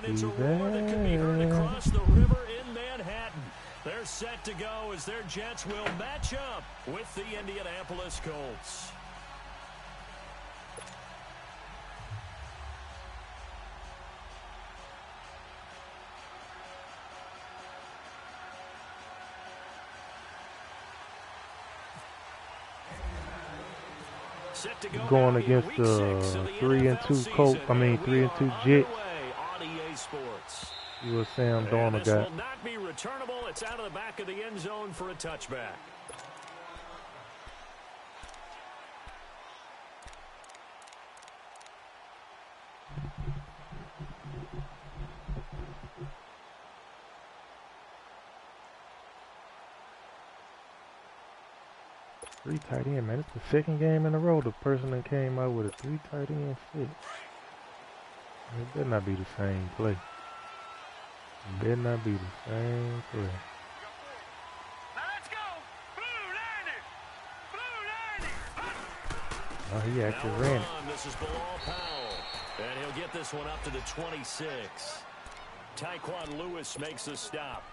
and it's a roar that can be heard across the river in Manhattan. They're set to go as their Jets will match up with the Indianapolis Colts. Going against the 3-2 Colts. I mean 3-2 Jets. You were Sam Darnold got. This will not be returnable. It's out of the back of the end zone for a touchback. Three tight end, man. It's the second game in a row the person that came out with a 3 tight end set. It better not be the same play. It better not be the same play. Now let's go! Blue Niners! Oh, he actually ran it. This is Bilal Powell, and he'll get this one up to the 26. Tyquan Lewis makes the stop.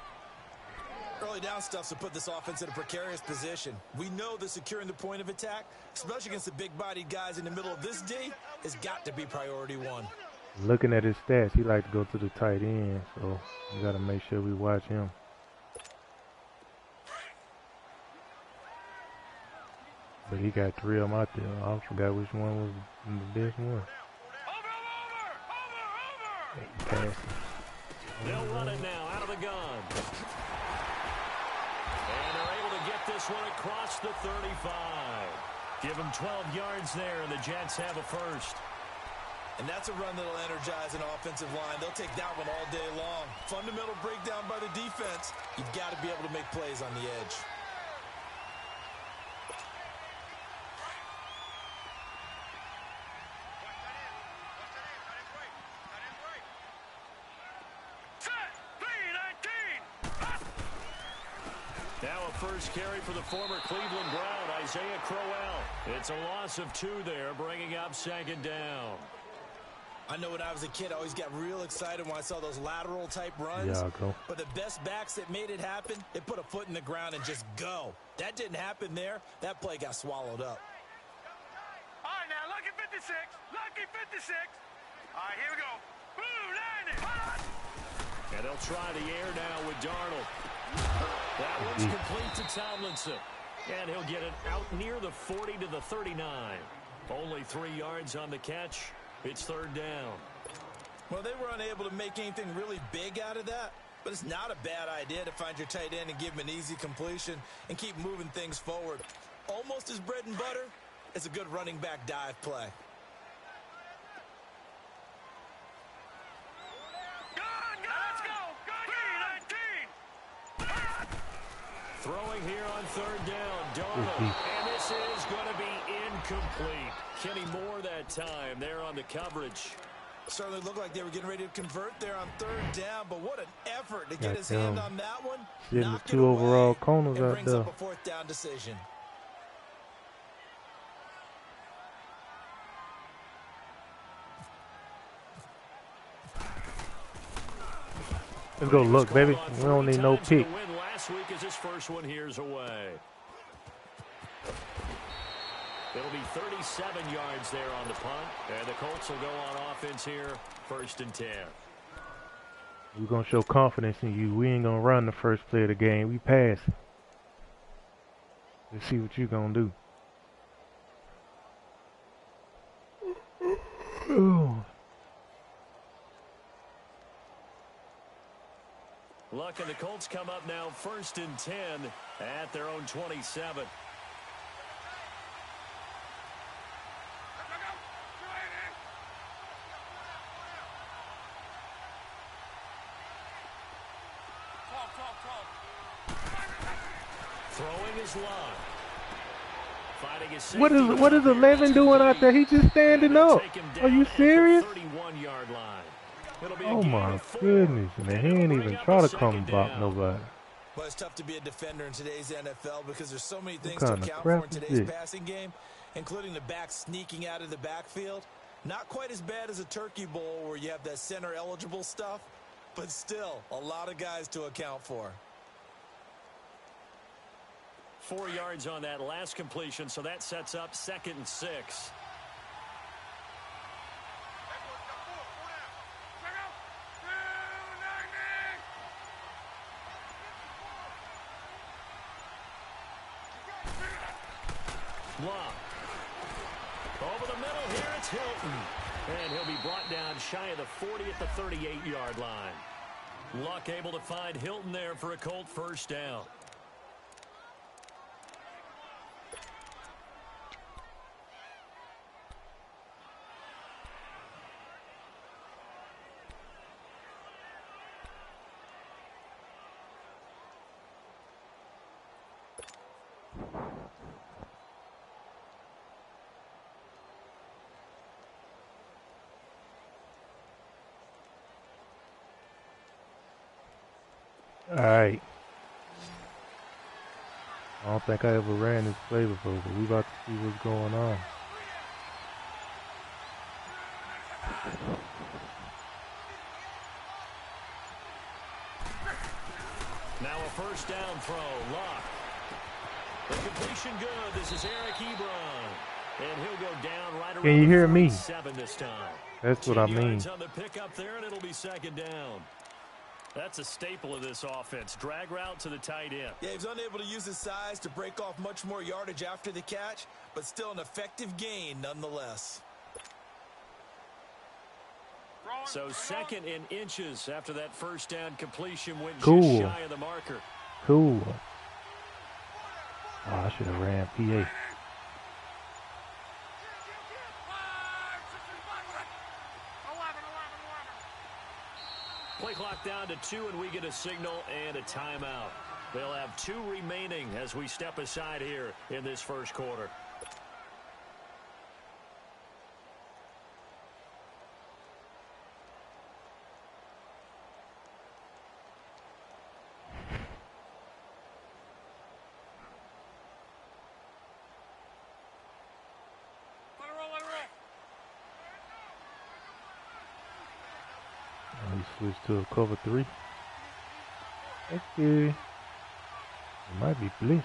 Early down stuff to put this offense in a precarious position. We know that securing the point of attack, especially against the big-bodied guys in the middle of this D, has got to be priority one. Looking at his stats, he like to go to the tight end, so we got to make sure we watch him. But he got 3 of them out there. I forgot which one was the best one. Over! They'll run it now out of the gun. This one across the 35. Give them 12 yards there, and the Jets have a first. And that's a run that'll energize an offensive line. They'll take that one all day long. Fundamental breakdown by the defense. You've got to be able to make plays on the edge. First carry for the former Cleveland Brown, Isaiah Crowell. It's a loss of 2 there, bringing up second down. I know when I was a kid, I always got real excited when I saw those lateral-type runs. Yeah, go. But the best backs that made it happen, they put a foot in the ground and just go. That didn't happen there. That play got swallowed up. All right, now, lucky 56. Lucky 56. All right, here we go. Blue Niners! And they'll try the air now with Darnold. That one's complete to Tomlinson. And he'll get it out near the 40 to the 39. Only 3 yards on the catch. It's third down. Well, they were unable to make anything really big out of that. But it's not a bad idea to find your tight end and give him an easy completion and keep moving things forward. Almost as bread and butter as a good running back dive play. Throwing here on third down, Darnold, and this is going to be incomplete. Kenny Moore that time there on the coverage. Certainly looked like they were getting ready to convert there on third down, but what an effort to get his hand on that one. Getting the 2 overall corners out brings there. Up a 4th down decision. Let's go look, baby. We don't need no pick. Last week as his first one here's away. It'll be 37 yards there on the punt, and the Colts will go on offense here, 1st and 10. We're going to show confidence in you. We ain't going to run the first play of the game. We pass. Let's see what you're going to do. Luck and the Colts come up now 1st and 10 at their own 27. Throwing his line. Fighting his what is 11 doing out there? He just standing up. Are you serious? 31-yard line. Oh my goodness, man. He ain't even try to come block nobody. Well, it's tough to be a defender in today's NFL because there's so many things to account for in today's passing game, including the back sneaking out of the backfield. Not quite as bad as a turkey bowl where you have that center eligible stuff, but still a lot of guys to account for. 4 yards on that last completion, so that sets up 2nd and 6. Block. Over the middle here, it's Hilton. And he'll be brought down shy of the 40 at the 38-yard line. Luck able to find Hilton there for a Colt first down. Alright. I don't think I ever ran this play before, but we about to see what's going on. Now a first down throw. Luck. The completion good. This is Eric Ebron. And he'll go down right around Can you hear me? 7 this time. That's what I mean. On the pickup there, and it'll be 2nd down. That's a staple of this offense. Drag route to the tight end. Yeah, he's unable to use his size to break off much more yardage after the catch, but still an effective gain nonetheless. So 2nd and inches after that first down completion went Cool. just shy of the marker. Cool. Oh, I should have ran PA. Play clock down to 2, and we get a signal and a timeout. They'll have 2 remaining as we step aside here in this first quarter. We switch to a cover 3. Okay. It might be blitzing.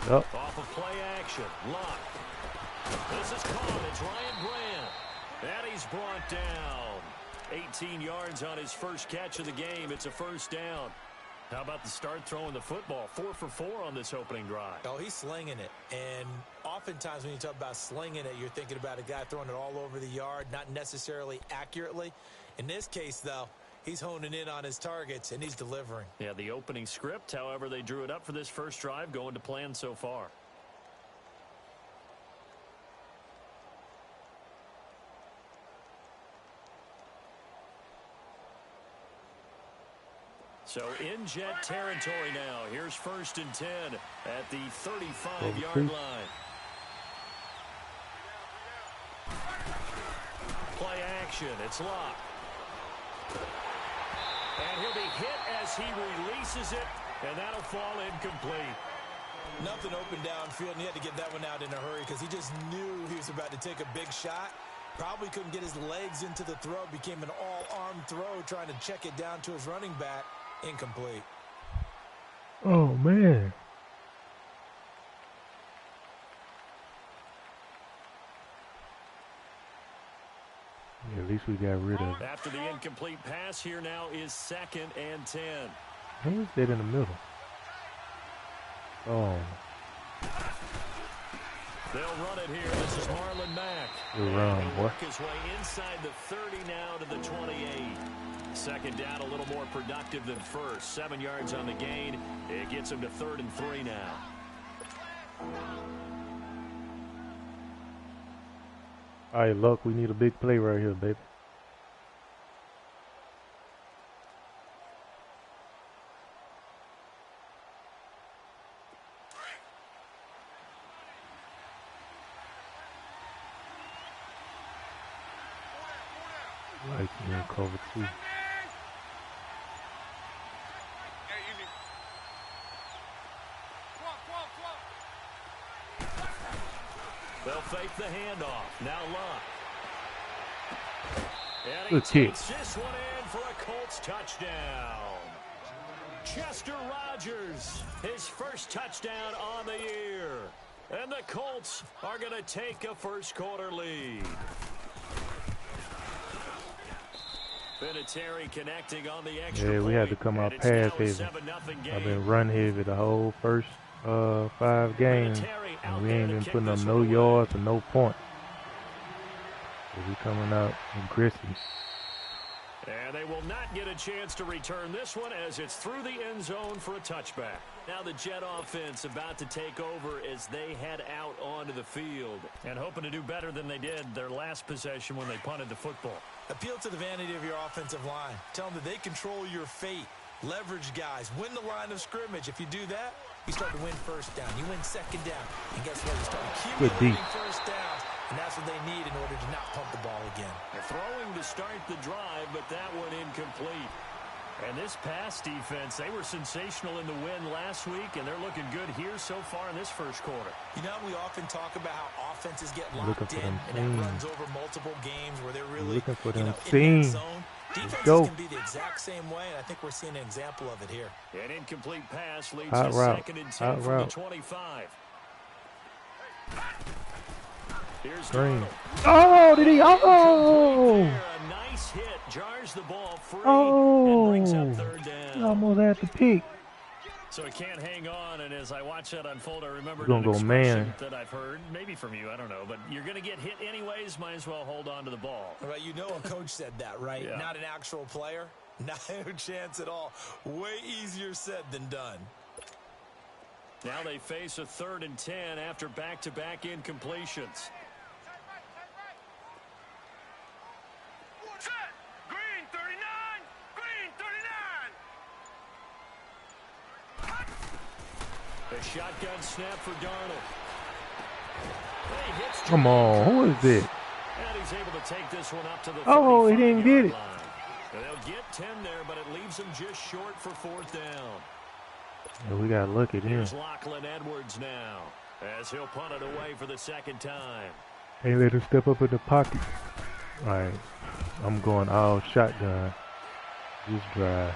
Yup. Off of play action. Lock. This is caught. It's Ryan Grant. And he's brought down. 18 yards on his first catch of the game. It's a first down. How about the start throwing the football? 4 for 4 on this opening drive. Oh, he's slinging it. And oftentimes when you talk about slinging it, you're thinking about a guy throwing it all over the yard, not necessarily accurately. In this case, though, he's honing in on his targets, and he's delivering. Yeah, the opening script, however, they drew it up for this first drive, going to plan so far. So in jet territory now. Here's 1st and 10 at the 35-yard line. Play action. It's Locke. And he'll be hit as he releases it, and that'll fall incomplete. Nothing open downfield, and he had to get that one out in a hurry because he just knew he was about to take a big shot. Probably couldn't get his legs into the throw. Became an all-arm throw, trying to check it down to his running back. Incomplete. Oh, man. Yeah, at least we got rid of it. After the incomplete pass, here now is 2nd and 10. Who is that in the middle? Oh. They'll run it here. This is Marlon Mack. Good run, He'll boy. work his way inside the 30 now to the 28. 2nd down, a little more productive than first. 7 yards on the gain. It gets him to 3rd and 3 now. All right, Luck, we need a big play right here, baby. Like you in cover 2. fake the handoff. Now Luck. And he Good kick. takes this one in for a Colts touchdown. Chester Rogers, his first touchdown on the year. And the Colts are going to take a first-quarter lead. Vinatieri connecting on the extra Yeah, we had to come out pass heavy. I've been run heavy the whole first 5 games, and we ain't been putting up no yards and no points. So we coming out aggressive. And they will not get a chance to return this one as it's through the end zone for a touchback. Now the Jet offense about to take over as they head out onto the field and hoping to do better than they did their last possession when they punted the football. Appeal to the vanity of your offensive line. Tell them that they control your fate. Leverage guys. Win the line of scrimmage. If you do that, you start to win first down. You win second down. And guess what? You start accumulating first downs. And that's what they need in order to not pump the ball again. They're throwing to start the drive, but that one incomplete. And this pass defense, they were sensational in the win last week, and they're looking good here so far in this first quarter. You know, we often talk about how offenses get locked in, and that runs over multiple games where they're really looking for them in that zone. Defenses can be the exact same way, and I think we're seeing an example of it here. An incomplete pass leads Hot to route. 2nd and 10 from the 25. Here's Green. Oh, did he? Oh! A nice hit. Jars the ball free Oh! and brings up 3rd down. He almost had the pick. So he can't hang on, and as I watch that unfold, I remember Gonna an go expression man. that I've heard, maybe from you, I don't know, but you're going to get hit anyways, might as well hold on to the ball. Right, you know a coach said that, right? Yeah. Not an actual player. No chance at all. Way easier said than done. Now they face a 3rd and 10 after back-to-back incompletions. Set. Green 39. Green 39. The shotgun snap for Darnold. He hits Come on, who is it? And he's able to take this one up to the Oh, he didn't get 35-yard it. line. They'll get 10 there, but it leaves them just short for 4th down. Yeah, we got lucky there. Here's Lachlan Edwards now as he'll punt it away for the 2nd time. Hey, let him step up in the pocket. All right, I'm going all shotgun. Just drive.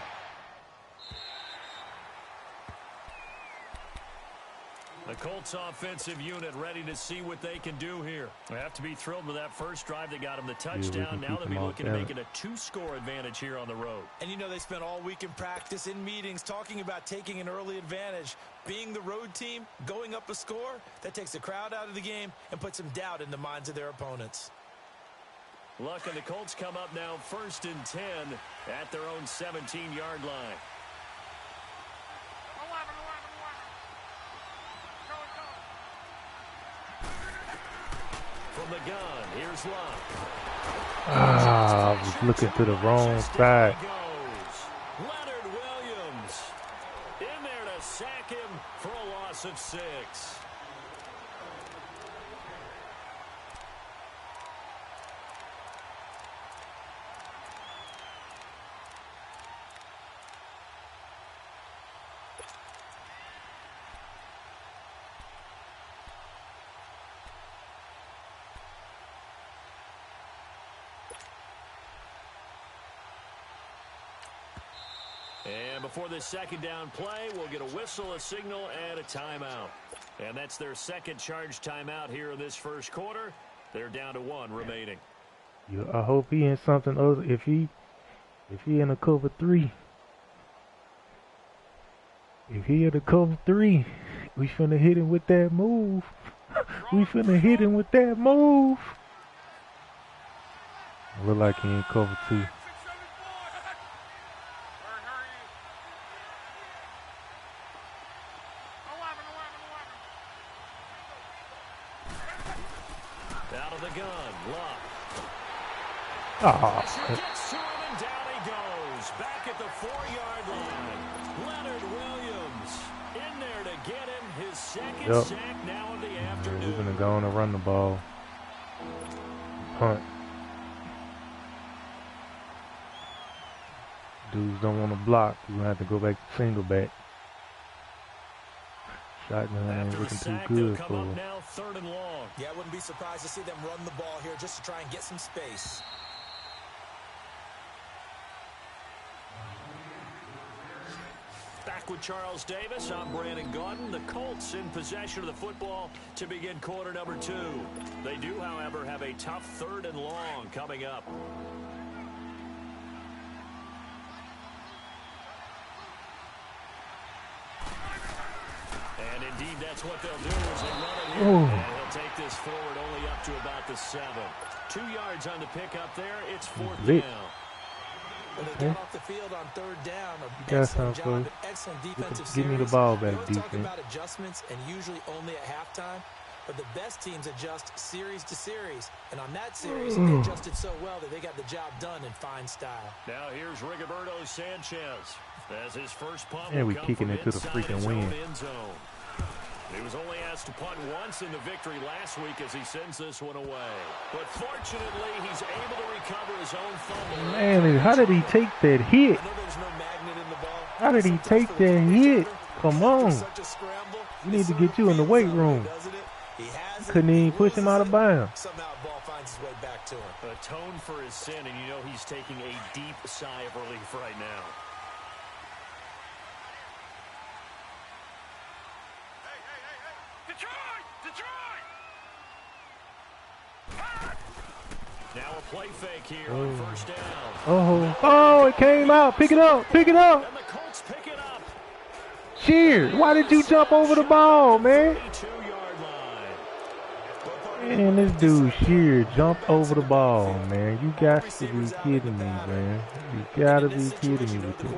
The Colts offensive unit ready to see what they can do here. They have to be thrilled with that first drive. They got them the touchdown. Now they'll be looking to make it a 2-score advantage here on the road. And you know they spent all week in practice, in meetings, talking about taking an early advantage. Being the road team, going up a score, that takes the crowd out of the game and puts some doubt in the minds of their opponents. Luck and the Colts come up now 1st and 10 at their own 17-yard line. From the gun, here's Luck. Ah, I was looking to the wrong side. Leonard Williams in there to sack him for a loss of 6. And before this 2nd down play, we'll get a whistle, a signal, and a timeout. And that's their 2nd charge timeout here in this first quarter. They're down to 1 remaining. Yeah, I hope he in something other. If he in a cover 3, we finna hit him with that move. We finna hit him with that move. Look like he in cover 2. Out of the gun, Luck. Oh, Gets to him and down he goes. Back at the 4-yard line. Leonard Williams in there to get him his 2nd sack now of the afternoon. we're gonna go on and run the ball. Punt. Dudes don't want to block. You're gonna have to go back to single back. Shotgun ain't After a looking too sack, good they'll come for up him. now 3rd and long. Yeah, I wouldn't be surprised to see them run the ball here just to try and get some space. Back with Charles Davis, I'm Brandon Gaudin. The Colts in possession of the football to begin quarter number 2. They do, however, have a tough 3rd and long coming up. And indeed, that's what they'll do as they run it here. And he'll take this forward only up to about the 7. 2 yards on the pickup there. It's 4th down. When they get off the field on 3rd down, excellent defensive series. Give me the ball back, we always defense. talk about adjustments, and usually only at halftime. But the best teams adjust series to series. And on that series, they adjusted so well that they got the job done in fine style. Now here's Rigoberto Sanchez. As his first punt And will we come kicking from it to the inside freaking his wind. own end zone. He was only asked to punt once in the victory last week as he sends this one away. But fortunately, he's able to recover his own fumble. Man, how did he take that hit? I know there's no magnet in the ball. How did he take that hit? Come on. We need to get you in the weight room. Couldn't even push him out of bounds. Somehow the ball finds its way back to him. Atone for his sin, and you know he's taking a deep sigh of relief right now. Now a play fake here on 1st down. Oh, it came out. Pick it up. Pick it up. And the Colts pick it up. Cheers. Why did you jump over the ball, man? 22-yard line. Man, this dude Shear jumped over the ball, man. You got to be kidding me, man. You got to be kidding me with this.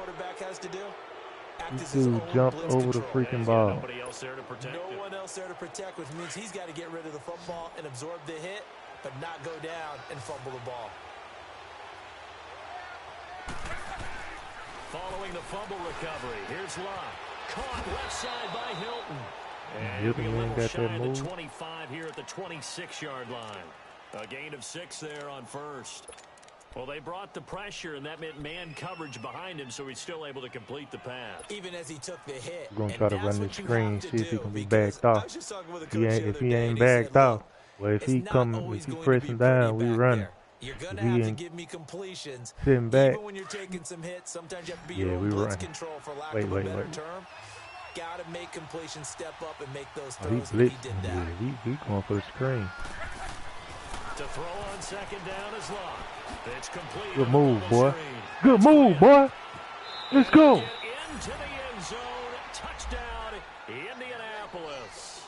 This dude jumped over the freaking ball. Nobody else there to protect him. No one else there to protect, which means he's got to get rid of the football and absorb the hit, but not go down and fumble the ball. Following the fumble recovery, here's Locke. Caught left side by Hilton. And Hilton he'll be a ain't little got shy that of the move. 25 here at the 26-yard line. A gain of 6 there on 1st. Well, they brought the pressure, and that meant man coverage behind him, so he's still able to complete the pass. Even as he took the hit. We're going to try to run the screen, see if he can be backed off. If he ain't backed off, well, if he pressing down, we run. You're going to have to give me completions. Sitting back. Even when you're taking some hits, sometimes you have to be your own we blitz run. control, for lack of a better term. Got to make completions, step up, and make those Oh, he throws. He blitzed. did that. Yeah, he going for the screen. To throw on 2nd down is Locke. It's complete. Good move, boy. Good move, boy. Let's go. Get into the end zone. Touchdown, Indianapolis.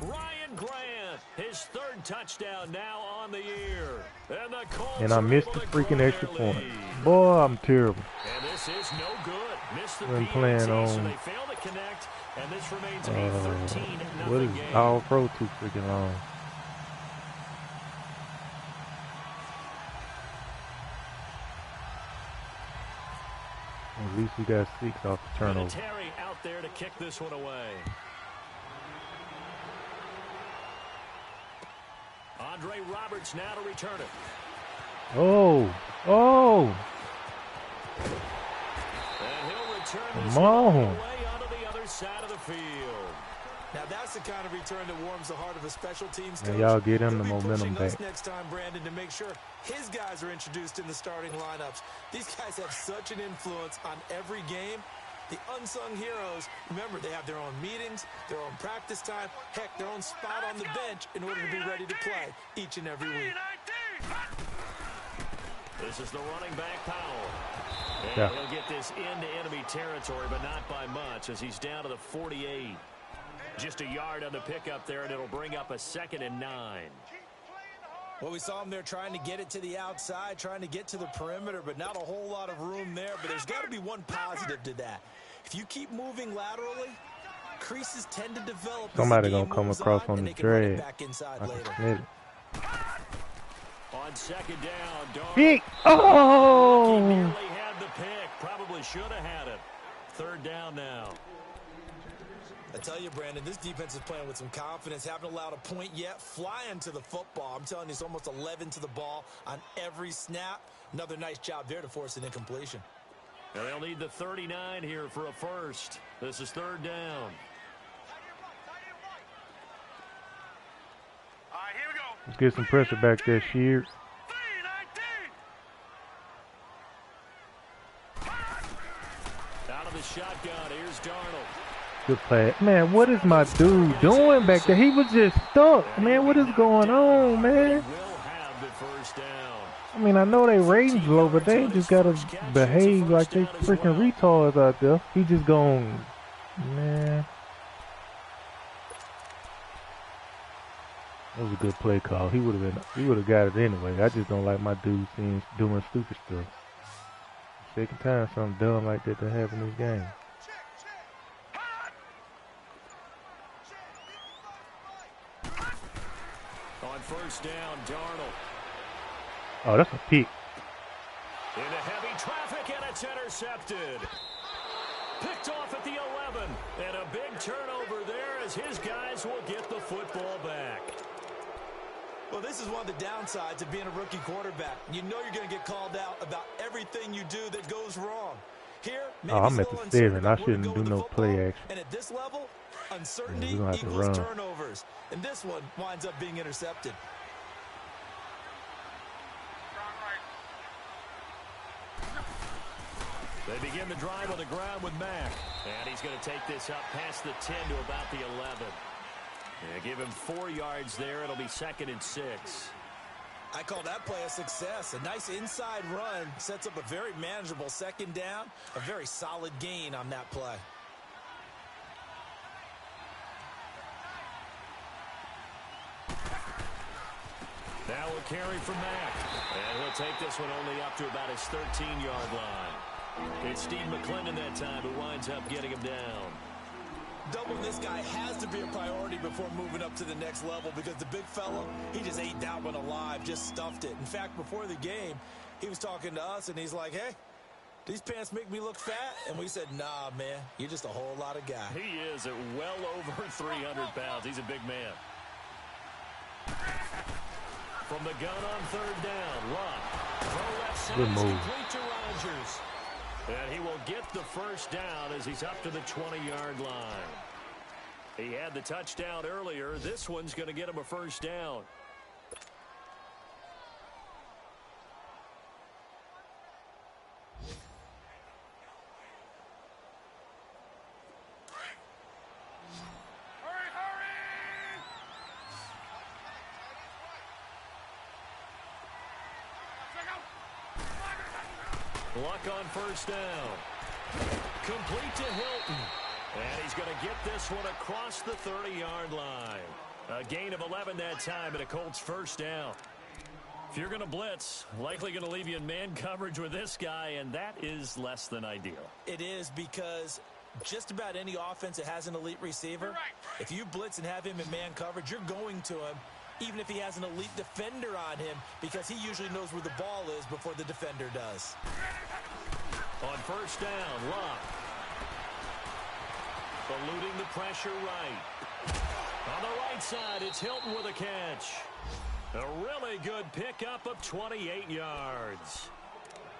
Ryan Grant, his 3rd touchdown now on the year. And the Colts And I missed the freaking extra point. Boy, I'm terrible. And this is no good. Missed the Been PAT, playing so on- they fail to connect, and this remains a 13-0 What is game. all pro too freaking long? At least we got 6 off the turnover. Terry out there to kick this one away. Andre Roberts now to return it. Oh. And he'll return this Come one on. all the way onto the other side of the field. Now that's the kind of return that warms the heart of a special teams And coach. y'all get him the He'll be momentum pushing us back. next time, Brandon, to make sure his guys are introduced in the starting lineups. These guys have such an influence on every game. The unsung heroes, remember, they have their own meetings, their own practice time, heck, their own spot on the bench in order to be ready to play each and every week. This is the running back, Powell. And Yeah. he'll get this into enemy territory, but not by much, as he's down to the 48. Just a yard on the pickup there, and it'll bring up a 2nd and 9. Well, we saw him there trying to get it to the outside, trying to get to the perimeter, but not a whole lot of room there. But there's got to be one positive to that. If you keep moving laterally, creases tend to develop. Somebody gonna come across on the drag. Back inside I can later. smell it. On 2nd down, Darnold. Pick. He Oh. nearly had the pick. Probably should have had it. 3rd down now. I tell you, Brandon, this defense is playing with some confidence. Haven't allowed a point yet. Flying to the football. I'm telling you, it's almost 11 to the ball on every snap. Another nice job there to force an incompletion. And they'll need the 39 here for a first. This is 3rd down. Let's get some pressure back there, Sheard. Out of the shotgun, here's Darnold. Good play. Man, what is my dude doing back there? He was just stuck. Man, what is going on, man? Will have the first down. I mean, I know they ratings low, but they just gotta behave like they freaking retards out there. He just going, man. That was a good play call. He would have got it anyway. I just don't like my dude doing stupid stuff. Second time something dumb like that happened in this game. On first down, Darnold. Oh, that's a pick. Into heavy traffic, and it's intercepted. Picked off at the 11. And a big turnover there as his guys will get the football back. Well, this is one of the downsides of being a rookie quarterback. You know you're going to get called out about everything you do that goes wrong. Here, maybe I'm at the 7. I shouldn't do no play action. And at this level, uncertainty run. equals turnovers. And this one winds up being intercepted. They begin the drive on the ground with Mack. And he's going to take this up past the 10 to about the 11. Yeah, give him 4 yards there. It'll be 2nd and 6. I call that play a success. A nice inside run sets up a very manageable second down. A very solid gain on that play. Now a carry from Mack. And he'll take this one only up to about his 13-yard line. It's Steve McClendon that time who winds up getting him down. Doubling this guy has to be a priority before moving up to the next level because the big fella, he just ate that one alive, just stuffed it. In fact, before the game, he was talking to us, and he's like, hey, these pants make me look fat? And we said, nah, man, you're just a whole lot of guy. He is at well over 300 pounds. He's a big man. From the gun on third down, Luck. Throw left side, complete to Rodgers. And he will get the first down as he's up to the 20-yard line. He had the touchdown earlier. This one's going to get him a first down. Luck on first down. Complete to Hilton. And he's going to get this one across the 30-yard line. A gain of 11 that time and a Colts first down. If you're going to blitz, likely going to leave you in man coverage with this guy, and that is less than ideal. It is because just about any offense that has an elite receiver, if you blitz and have him in man coverage, you're going to him, even if he has an elite defender on him, because he usually knows where the ball is before the defender does. On first down, Luck. Eluding the pressure right. On the right side, it's Hilton with a catch. A really good pickup of 28 yards.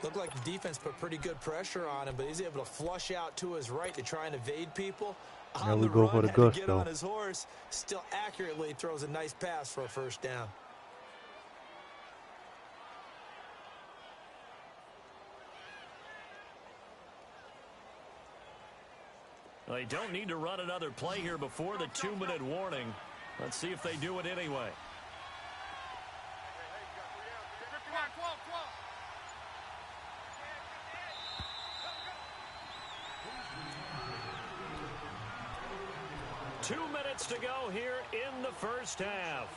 Looked like the defense put pretty good pressure on him, but he's able to flush out to his right to try and evade people. Now we go for the gusto. Get on his horse, still accurately throws a nice pass for a first down. They don't need to run another play here before the 2-minute warning. Let's see if they do it anyway. Two minutes to go here in the first half.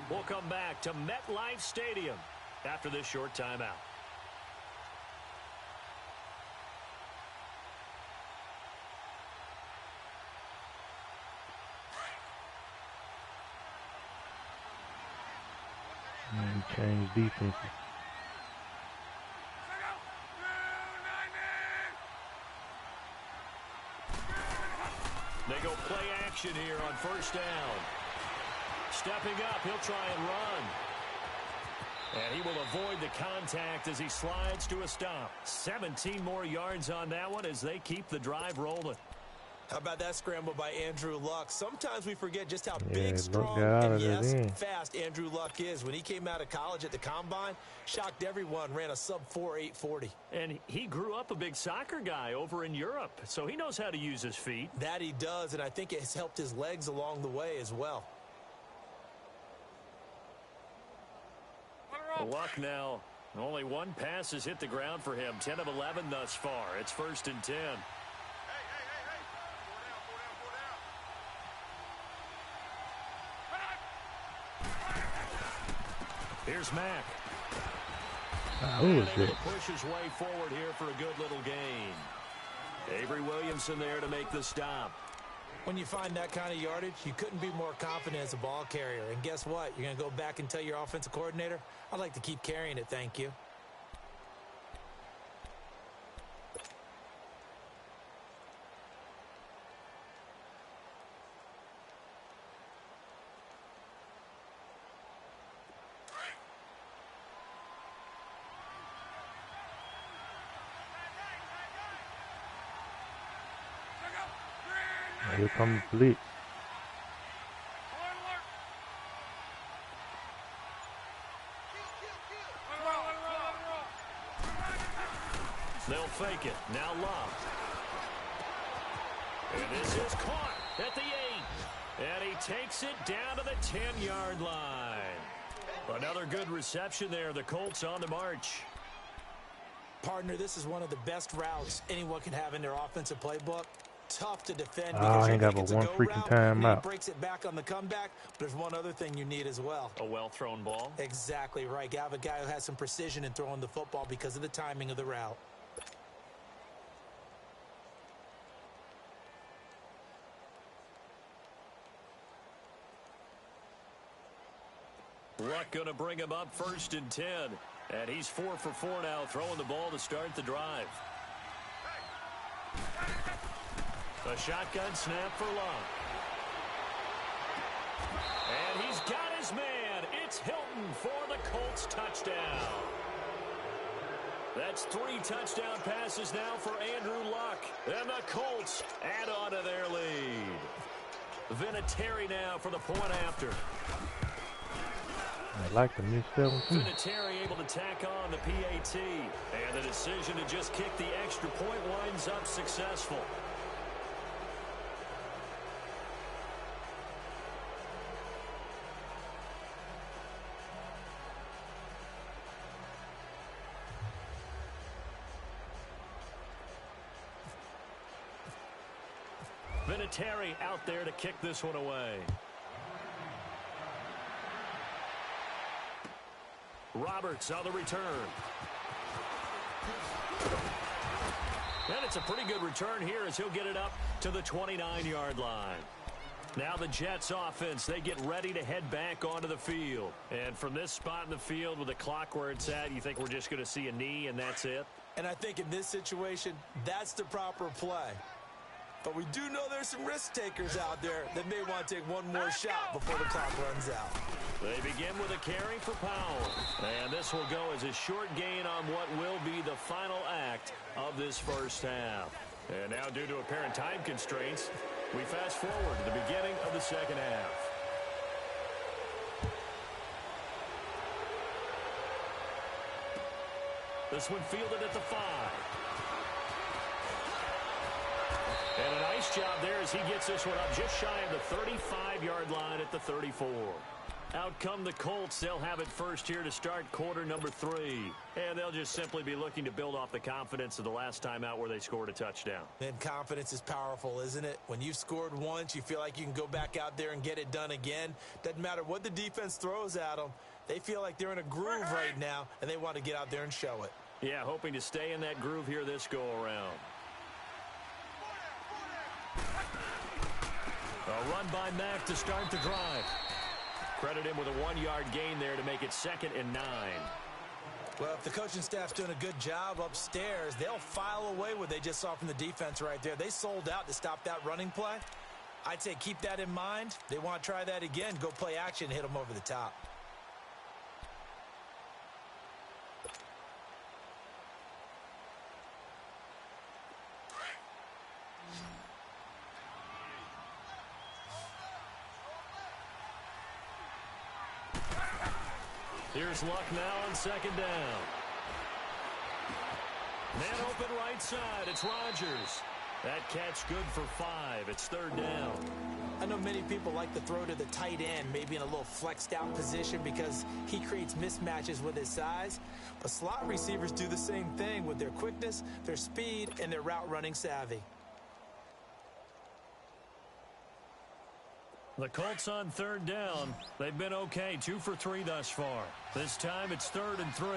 We'll come back to MetLife Stadium after this short timeout. Change defenses. They go play action here on first down. Stepping up, he'll try and run. And he will avoid the contact as he slides to a stop. 17 more yards on that one as they keep the drive rolling. How about that scramble by Andrew Luck? Sometimes we forget just how Yeah, big, Luck strong, got out and of yes, that end. fast Andrew Luck is. When he came out of college at the Combine, shocked everyone, ran a sub-4 840. And he grew up a big soccer guy over in Europe, so he knows how to use his feet. That he does, and I think it has helped his legs along the way as well. Luck now. Only one pass has hit the ground for him. 10 of 11 thus far. It's 1st and 10. Here's Mack. Who is Able it? to push his way forward here for a good little gain. Avery Williamson there to make the stop. When you find that kind of yardage, you couldn't be more confident as a ball carrier. And guess what? You're going to go back and tell your offensive coordinator, I'd like to keep carrying it, thank you. Here comes blitz. They'll fake it. Now Love. And this is caught at the 8. And he takes it down to the 10-yard line. Another good reception there. The Colts on the march. Partner, this is one of the best routes anyone can have in their offensive playbook. Tough to defend I because you ain't got think but it's a one go freaking route, time and he out. breaks it back on the comeback. There's one other thing you need as well. A well-thrown ball. Exactly right. You have a guy who has some precision in throwing the football because of the timing of the route. Luck going to bring him up 1st and 10. And he's 4 for 4 now, throwing the ball to start the drive. A shotgun snap for Luck. And he's got his man. It's Hilton for the Colts touchdown. That's 3 touchdown passes now for Andrew Luck. And the Colts add on to their lead. Vinatieri now for the point after. I like the missed 7 too. Vinatieri able to tack on the PAT. And the decision to just kick the extra point winds up successful. Vinatieri out there to kick this one away. Roberts on the return. And it's a pretty good return here as he'll get it up to the 29-yard line. Now the Jets offense, they get ready to head back onto the field. And from this spot in the field with the clock where it's at, you think we're just going to see a knee and that's it? And I think in this situation, that's the proper play. But we do know there's some risk takers out there that may want to take one more shot before the clock runs out. They begin with a carry for Powell. And this will go as a short gain on what will be the final act of this first half. And now due to apparent time constraints, we fast forward to the beginning of the second half. This one fielded at the 5. And a nice job there as he gets this one up just shy of the 35-yard line at the 34. Out come the Colts. They'll have it first here to start quarter number 3. And they'll just simply be looking to build off the confidence of the last time out where they scored a touchdown. And confidence is powerful, isn't it? When you've scored once, you feel like you can go back out there and get it done again. Doesn't matter what the defense throws at them. They feel like they're in a groove right now, and they want to get out there and show it. Yeah, hoping to stay in that groove here this go-around. A run by Mack to start the drive. Credit him with a 1-yard gain there to make it 2nd and 9. Well, if the coaching staff's doing a good job upstairs, they'll file away what they just saw from the defense right there. They sold out to stop that running play. I'd say keep that in mind. They want to try that again. Go play action and hit them over the top. Here's Luck now on second down. Man open right side. It's Rodgers. That catch good for 5. It's third down. I know many people like to throw to the tight end, maybe in a little flexed out position because he creates mismatches with his size. But slot receivers do the same thing with their quickness, their speed, and their route running savvy. The Colts on third down. They've been okay, 2 for 3 thus far. This time it's 3rd and 3.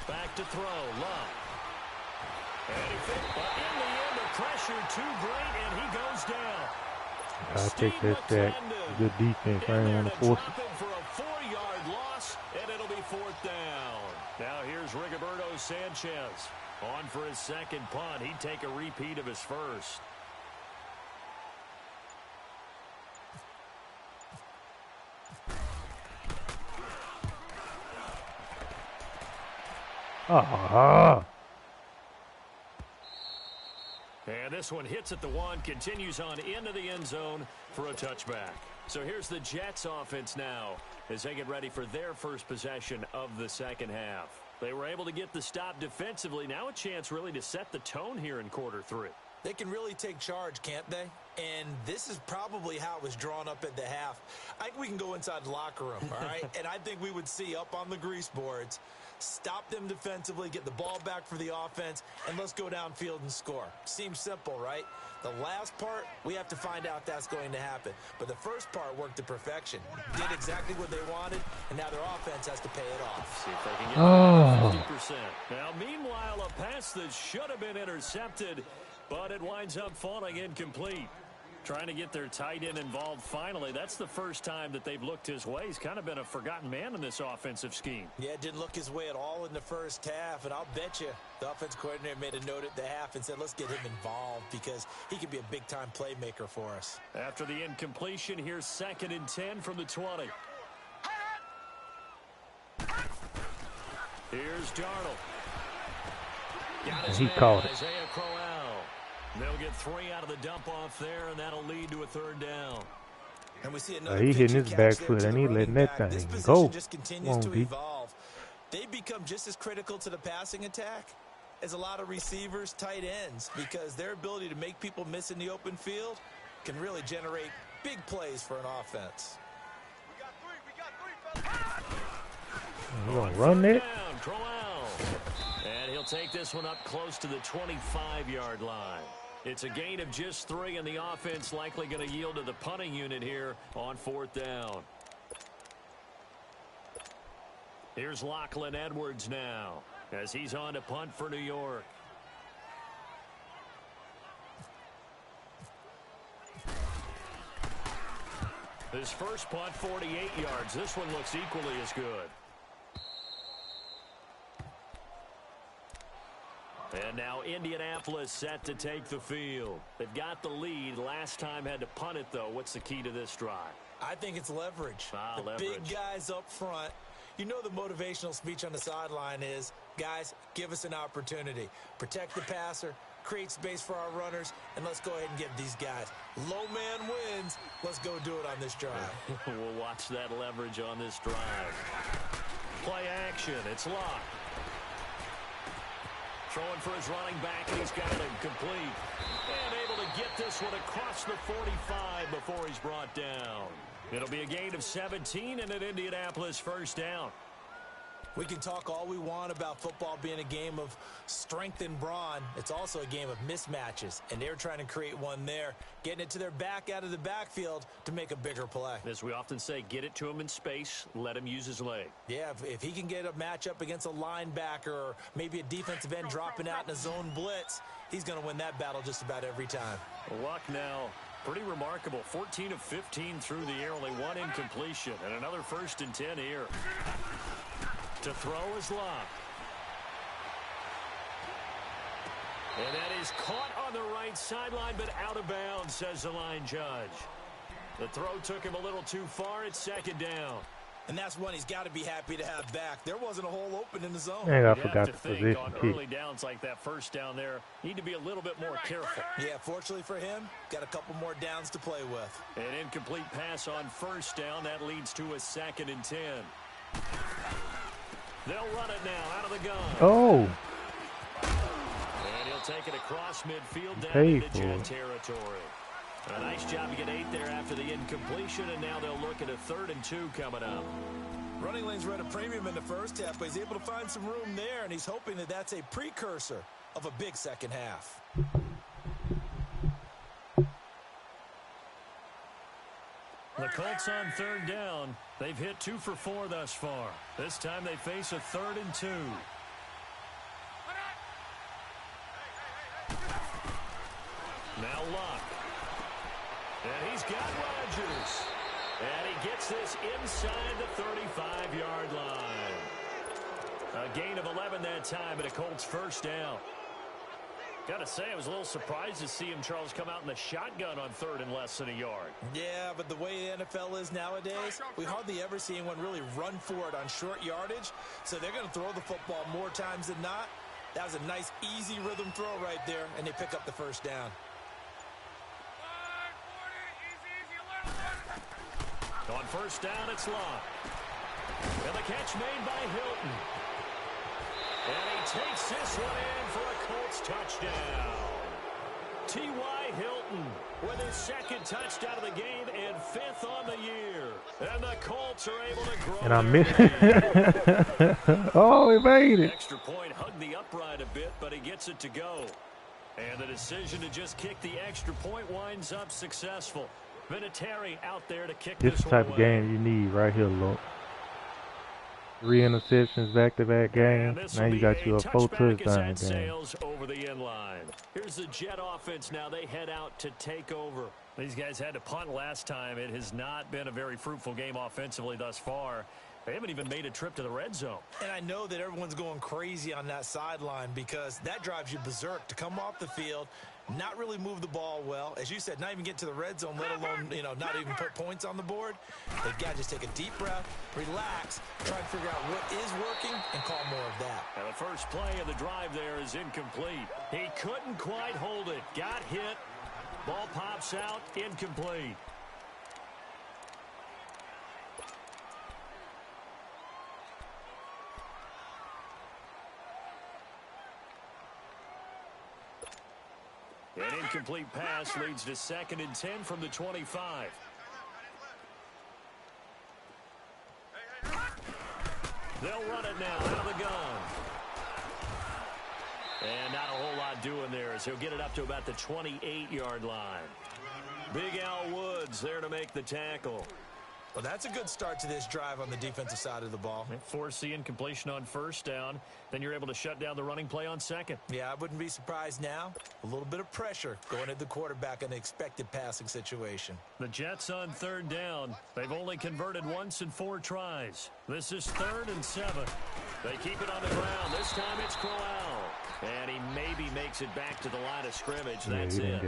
Back to throw, Love. And he fit, but in the end, the pressure too great, and he goes down. I'll take that sack. Good defense. I ain't want to force it. For a 4-yard loss, and it'll be 4th down. Now here's Rigoberto Sanchez. On for his second punt. He'd take a repeat of his first. And this one hits at the 1, continues on into the end zone for a touchback. So here's the Jets offense now as they get ready for their first possession of the second half. They were able to get the stop defensively. Now a chance really to set the tone here in quarter 3. They can really take charge, can't they? And this is probably how it was drawn up at the half. I think we can go inside the locker room, all right? And I think we would see up on the grease boards, stop them defensively, get the ball back for the offense, and let's go downfield and score. Seems simple, right? The last part, we have to find out that's going to happen. But the first part worked to perfection. Did exactly what they wanted, and now their offense has to pay it off. See if they can get 50%. Now, meanwhile, a pass that should have been intercepted, but it winds up falling incomplete. Trying to get their tight end involved finally. That's the first time that they've looked his way. He's kind of been a forgotten man in this offensive scheme. Yeah, didn't look his way at all in the first half. And I'll bet you the offense coordinator made a note at the half and said, let's get him involved because he could be a big-time playmaker for us. After the incompletion, here's 2nd and 10 from the 20. Here's Darnold. He caught it. Isaiah Crowell. They'll get 3 out of the dump off there, and that'll lead to a 3rd down. And we see another he hitting his back foot, and he letting that thing go. Just continues to evolve. They become just as critical to the passing attack as a lot of receivers, tight ends, because their ability to make people miss in the open field can really generate big plays for an offense. We got 3, fellas. You gonna run that? And he'll take this one up close to the 25-yard line. It's a gain of just 3, and the offense likely going to yield to the punting unit here on 4th down. Here's Lachlan Edwards now as he's on to punt for New York. His first punt, 48 yards. This one looks equally as good. And now Indianapolis set to take the field. They've got the lead. Last time had to punt it, though. What's the key to this drive? I think it's leverage. Leverage. Big guys up front. You know the motivational speech on the sideline is, guys, give us an opportunity. Protect the passer, create space for our runners, and let's go ahead and give these guys. Low man wins. Let's go do it on this drive. We'll watch that leverage on this drive. Play action. It's Locke. Throwing for his running back, and he's got it complete. And able to get this one across the 45 before he's brought down. It'll be a gain of 17 and an Indianapolis 1st down. We can talk all we want about football being a game of strength and brawn. It's also a game of mismatches, and they're trying to create one there, getting it to their back out of the backfield to make a bigger play. As we often say, get it to him in space, let him use his leg. Yeah, if he can get a matchup against a linebacker or maybe a defensive end dropping out in a zone blitz, he's going to win that battle just about every time. Luck now, pretty remarkable. 14 of 15 through the air, only 1 incompletion, and another 1st and 10 here. To throw is Locke. And that is caught on the right sideline, but out of bounds, says the line judge. The throw took him a little too far. It's 2nd down. And that's one he's got to be happy to have back. There wasn't a hole open in the zone. And I You'd forgot have the to think position on kick. early downs like that first down there, need to be a little bit more careful. Yeah, fortunately for him, got a couple more downs to play with. An incomplete pass on first down. That leads to a 2nd and 10. They'll run it now out of the gun. Oh. And he'll take it across midfield down Paid into for Jet it. territory. A nice job to get 8 there after the incompletion, and now they'll look at a 3rd and 2 coming up. Running lanes run a premium in the first half, but he's able to find some room there, and he's hoping that that's a precursor of a big second half. The Colts on 3rd down. They've hit 2 for 4 thus far. This time they face a 3rd and 2. Now Luck. And he's got Rodgers. And he gets this inside the 35-yard line. A gain of 11 that time, and a Colts first down. Got to say, I was a little surprised to see him, Charles, come out in the shotgun on 3rd and less than a yard. Yeah, but the way the NFL is nowadays, we hardly ever see anyone really run for it on short yardage. So they're going to throw the football more times than not. That was a nice, easy rhythm throw right there, and they pick up the first down. On first down, it's Luck. And the catch made by Hilton. And he takes this one in for a Colts touchdown. T.Y. Hilton with his 2nd touchdown of the game and 5th on the year. And the Colts are able to grow. And I their missed. Oh, he made it. Extra point hugged the upright a bit, but he gets it to go. And the decision to just kick the extra point winds up successful. Vinatieri out there to kick This this is the type one of away. game you need right here, look. 3 interceptions back-to-back games. Now you got you a 4 touchdown game. Sails over the end line. Here's the Jet offense now. They head out to take over. These guys had to punt last time. It has not been a very fruitful game offensively thus far. They haven't even made a trip to the red zone. And I know that everyone's going crazy on that sideline because that drives you berserk to come off the field, not really move the ball well. As you said, not even get to the red zone, let alone, not even put points on the board. They've got to just take a deep breath, relax, try and figure out what is working, and call more of that. And the first play of the drive there is incomplete. He couldn't quite hold it. Got hit. Ball pops out. Incomplete. An incomplete pass leads to 2nd and 10 from the 25. They'll run it now out of the gun. And not a whole lot doing there as he'll get it up to about the 28-yard line. Big Al Woods there to make the tackle. Well, that's a good start to this drive on the defensive side of the ball. Force the incompletion on first down. Then you're able to shut down the running play on 2nd. Yeah, I wouldn't be surprised now. A little bit of pressure going at the quarterback in an expected passing situation. The Jets on 3rd down. They've only converted once in 4 tries. This is 3rd and 7. They keep it on the ground. This time it's Crowell. And he maybe makes it back to the line of scrimmage. That's it.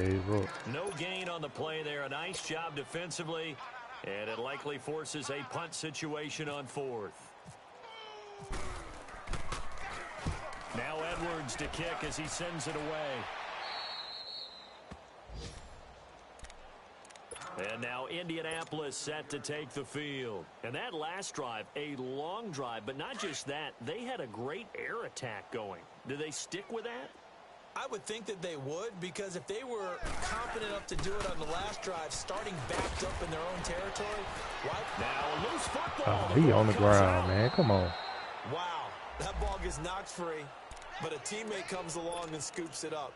No gain on the play there. A nice job defensively. And it likely forces a punt situation on 4th. Now Edwards to kick as he sends it away. And now Indianapolis set to take the field. And that last drive, a long drive, but not just that. They had a great air attack going. Do they stick with that? I would think that they would, because if they were confident enough to do it on the last drive, starting backed up in their own territory, why? Now a loose football. Oh, he on the ground, man. Come on. Wow, that ball gets knocked free, but a teammate comes along and scoops it up.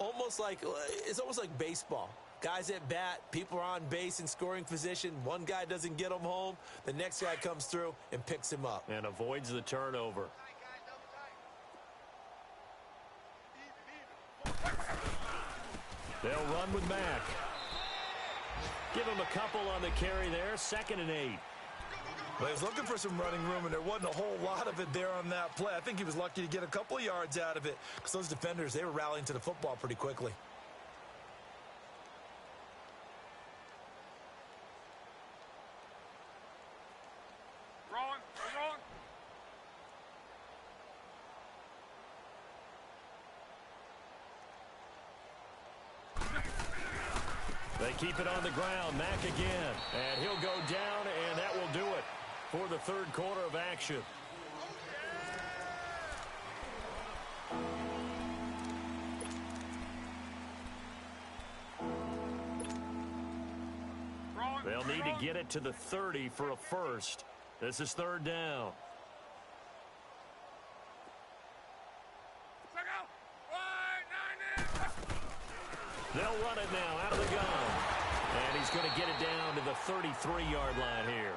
It's almost like baseball. Guys at bat, people are on base in scoring position. One guy doesn't get him home. The next guy comes through and picks him up. And avoids the turnover. They'll run with Mack. Give him a couple on the carry there. 2nd and 8. Well, he was looking for some running room, and there wasn't a whole lot of it there on that play. I think he was lucky to get a couple of yards out of it because those defenders, they were rallying to the football pretty quickly. They keep it on the ground. Mack again. And he'll go down, and that will do it for the third quarter of action. They'll need to get it to the 30 for a first. This is third down. They'll run it now out of the gun. And he's going to get it down to the 33-yard line here.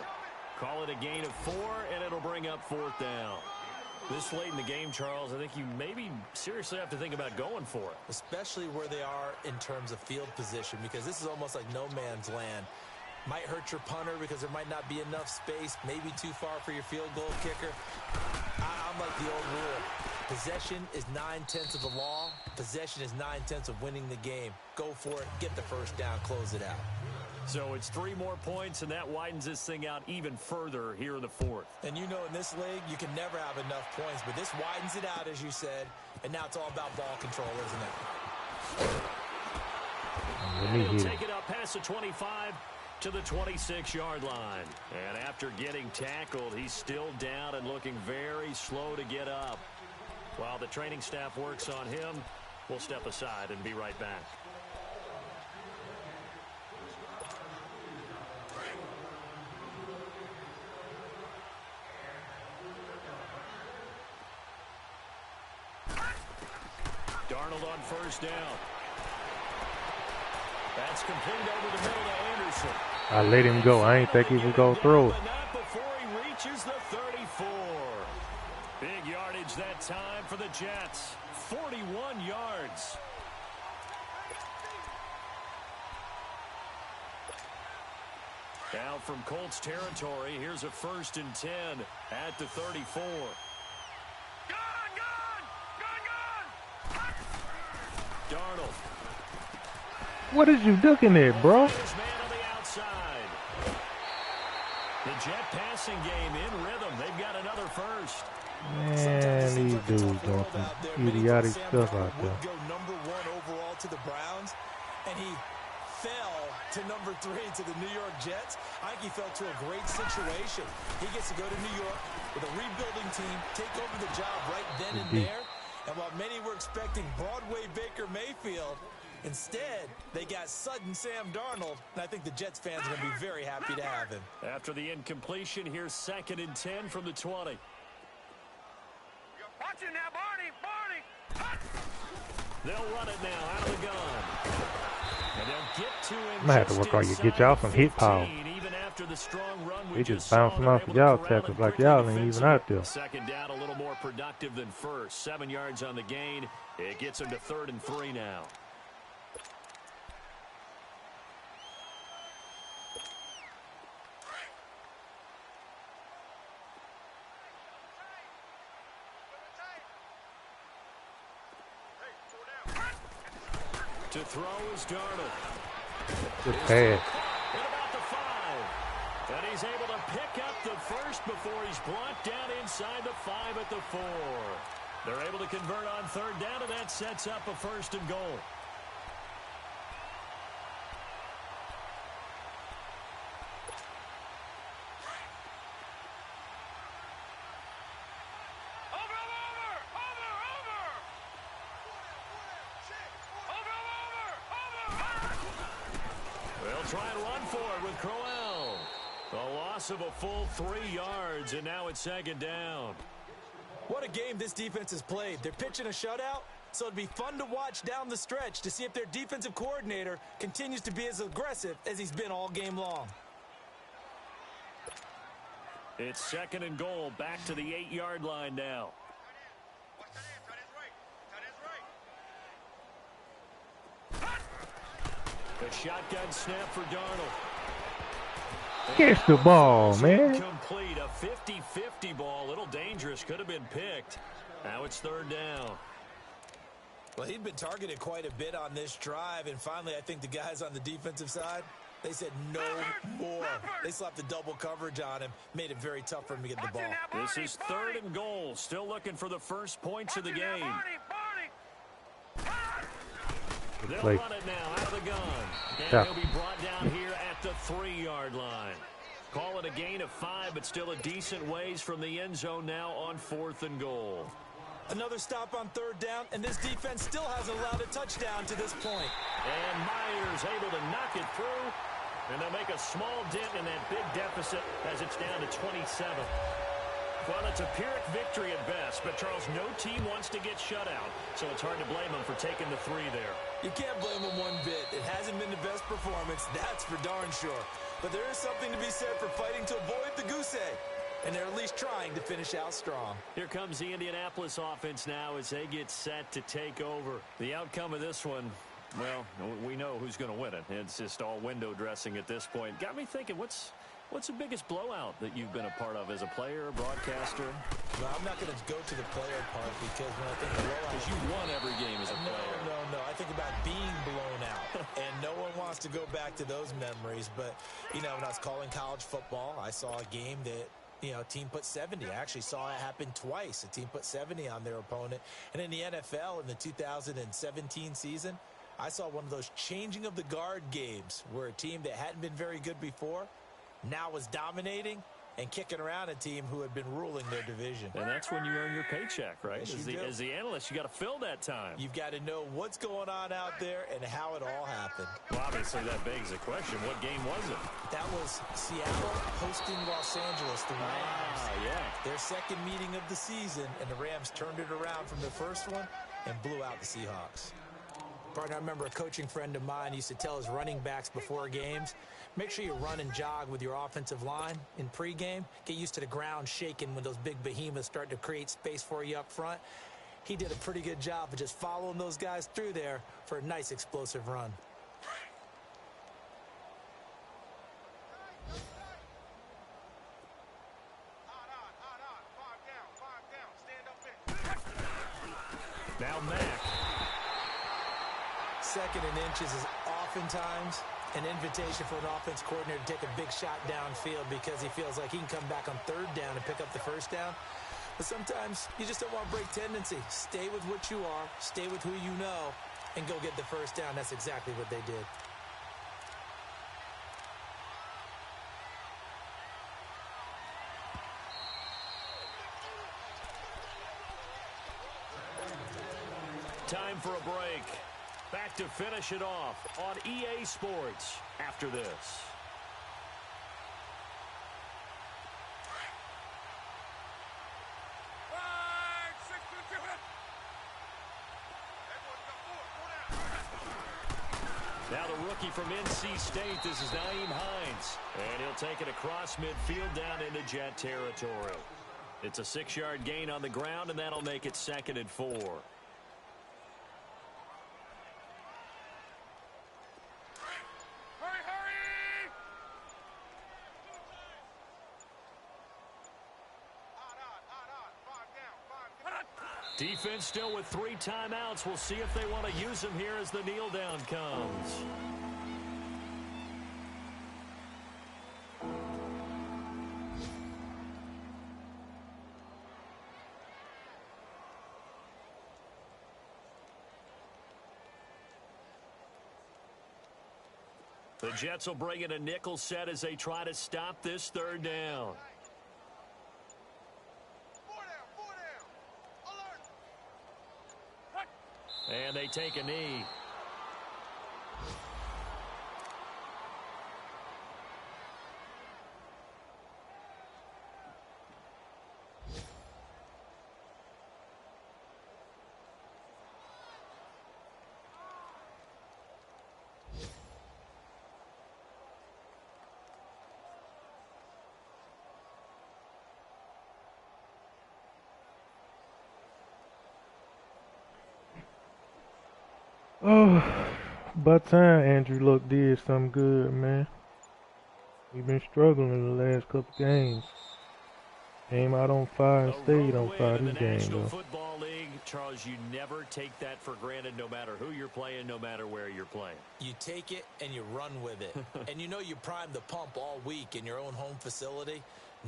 Call it a gain of 4, and it'll bring up fourth down. This late in the game, Charles, I think you maybe seriously have to think about going for it. Especially where they are in terms of field position, because this is almost like no man's land. Might hurt your punter because there might not be enough space, maybe too far for your field goal kicker. I'm like the old rule. Possession is 9/10 of the law. Possession is 9/10 of winning the game. Go for it, get the first down, close it out. So it's 3 more points, and that widens this thing out even further here in the fourth. And you know in this league, you can never have enough points, but this widens it out, as you said, and now it's all about ball control, isn't it? He'll take it up past the 25 to the 26-yard line. And after getting tackled, he's still down and looking very slow to get up. While the training staff works on him, we'll step aside and be right back. Darnold on first down. That's complete over the middle to Anderson. I let him go. I ain't think he was going to throw it. But not before he reaches the 34. Big yardage that time for the Jets. 41 yards. Now from Colts territory, here's a 1st and 10 at the 34. Darnold. What is you looking at, bro? Man on the outside. The Jet passing game in rhythm. They've got another first. Man, these dudes doing some idiotic stuff out there. Go number 1 overall to the Browns, and he fell to number 3 to the New York Jets. I think he fell to a great situation. He gets to go to New York with a rebuilding team, take over the job right then and there. And while many were expecting Broadway Baker Mayfield, instead, they got sudden Sam Darnold, and I think the Jets fans are going to be very happy to have him. After the incompletion, here's 2nd and 10 from the 20. Watch it now, Barney! They'll run it now out of the gun. And they'll get to him. I'm gonna have to work on you. Get y'all some hit power. Even after the strong run we just bouncing off of y'all tackles like y'all ain't even out there. 2nd down, a little more productive than first. 7 yards on the gain. It gets him to 3rd and 3 now. To throw is Darnold. Good pass. At about the 5. And he's able to pick up the first before he's brought down inside the 5 at the 4. They're able to convert on 3rd down, and that sets up a 1st and goal. Try and run for it with Crowell. A loss of a full 3 yards, and now it's 2nd down. What a game this defense has played. They're pitching a shutout, so it'd be fun to watch down the stretch to see if their defensive coordinator continues to be as aggressive as he's been all game long. It's 2nd and goal, back to the 8-yard line now. The shotgun snap for Darnold. Catch the ball, man. Complete, a 50-50 ball. A little dangerous. Could have been picked. Now it's 3rd down. Well, he'd been targeted quite a bit on this drive, and finally I think the guys on the defensive side, they said no more. They slapped the double coverage on him, made it very tough for him to get the ball. This is 3rd and goal. Still looking for the first points of the game. They'll play. run it now out of the gun. And Yeah. he'll be brought down here at the 3-yard line. Call it a gain of 5, but still a decent ways from the end zone now on 4th and goal. Another stop on 3rd down, and this defense still hasn't allowed a touchdown to this point. And Myers able to knock it through. And they'll make a small dent in that big deficit as it's down to 27. Well, it's a Pyrrhic victory at best, but Charles, no team wants to get shut out, so it's hard to blame them for taking the 3 there. You can't blame them one bit. It hasn't been the best performance, that's for darn sure. But there is something to be said for fighting to avoid the goose egg. And they're at least trying to finish out strong. Here comes the Indianapolis offense now as they get set to take over. The outcome of this one, well, we know who's going to win it. It's just all window dressing at this point. Got me thinking, what's the biggest blowout that you've been a part of as a player, a broadcaster? Well, I'm not going to go to the player part because when I think blowout... Because you won every game as a player. No. I think about being blown out. And no one wants to go back to those memories. But, you know, when I was calling college football, I saw a game that, you know, a team put 70. I actually saw it happen twice. A team put 70 on their opponent. And in the NFL, in the 2017 season, I saw one of those changing of the guard games where a team that hadn't been very good before now was dominating and kicking around a team who had been ruling their division. And that's when you earn your paycheck, right? Yes, As the analyst, you got to fill that time. You've got to know what's going on out there and how it all happened. Well, obviously, that begs the question, what game was it? That was Seattle hosting Los Angeles, the Rams. Yeah. Their second meeting of the season, and the Rams turned it around from their first one and blew out the Seahawks. Partner, I remember a coaching friend of mine used to tell his running backs before games, make sure you run and jog with your offensive line in pregame. Get used to the ground shaking when those big behemoths start to create space for you up front. He did a pretty good job of just following those guys through there for a nice explosive run. Now Mack. Second and inches is oftentimes an invitation for an offense coordinator to take a big shot downfield because he feels like he can come back on 3rd down and pick up the 1st down. But sometimes you just don't want to break tendency. Stay with what you are, stay with who you know, and go get the 1st down. That's exactly what they did. Time for a break. Back to finish it off on EA Sports after this. Now the rookie from NC State, this is Nyheim Hines. And he'll take it across midfield down into Jet territory. It's a 6-yard gain on the ground, and that'll make it 2nd and 4. Defense still with 3 timeouts. We'll see if they want to use them here as the kneel down comes. The Jets will bring in a nickel set as they try to stop this 3rd down. And they take a knee. Oh, about time Andrew Luck did something good, man. We've been struggling in the last couple games. Came out on fire and stayed on fire this game, National though. Football League, Charles, you never take that for granted no matter who you're playing, no matter where you're playing. You take it and you run with it. And you know you primed the pump all week in your own home facility.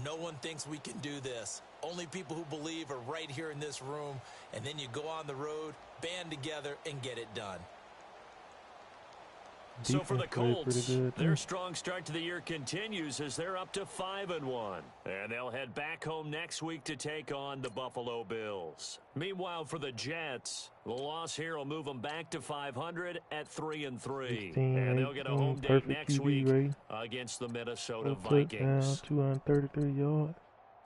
No one thinks we can do this. Only people who believe are right here in this room. And then you go on the road, band together, and get it done. So for Defense the played pretty Colts, good their too. strong start to the year continues as they're up to 5-1. And they'll head back home next week to take on the Buffalo Bills. Meanwhile, for the Jets, the loss here will move them back to 500 at 3-3. 16, And they'll get a 18, home date perfect next QB week rating. against the Minnesota 4 touchdowns, Vikings. 233 yards.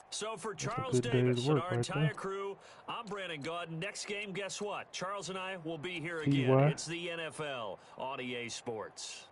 So for That's a Charles good day's Davis and work our right entire there. crew, I'm Brandon Gaudin. Next game, guess what? Charles and I will be here again. TY. It's the NFL on EA Sports.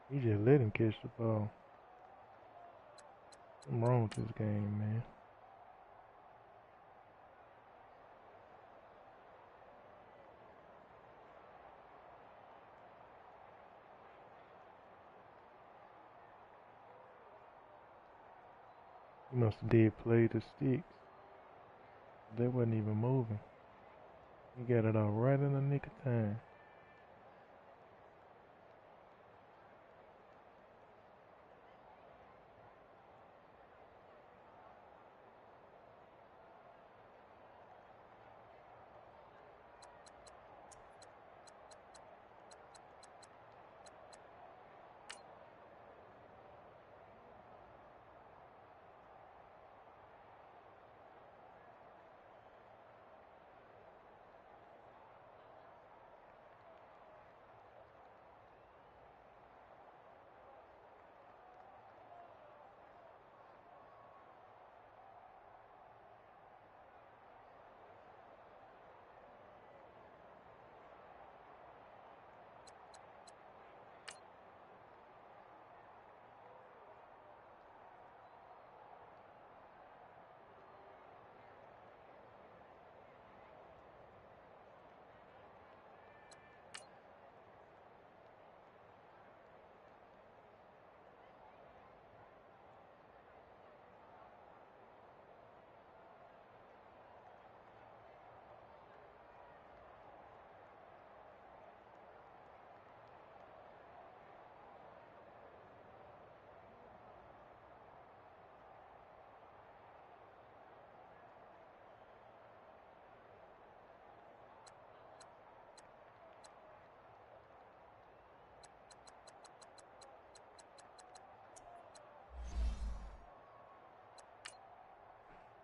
He just let him catch the ball. Something wrong with this game, man. He must have did play the sticks. They wasn't even moving. He got it all right in the nick of time.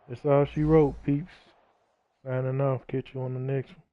That's all she wrote, peeps. Signing off. Catch you on the next one.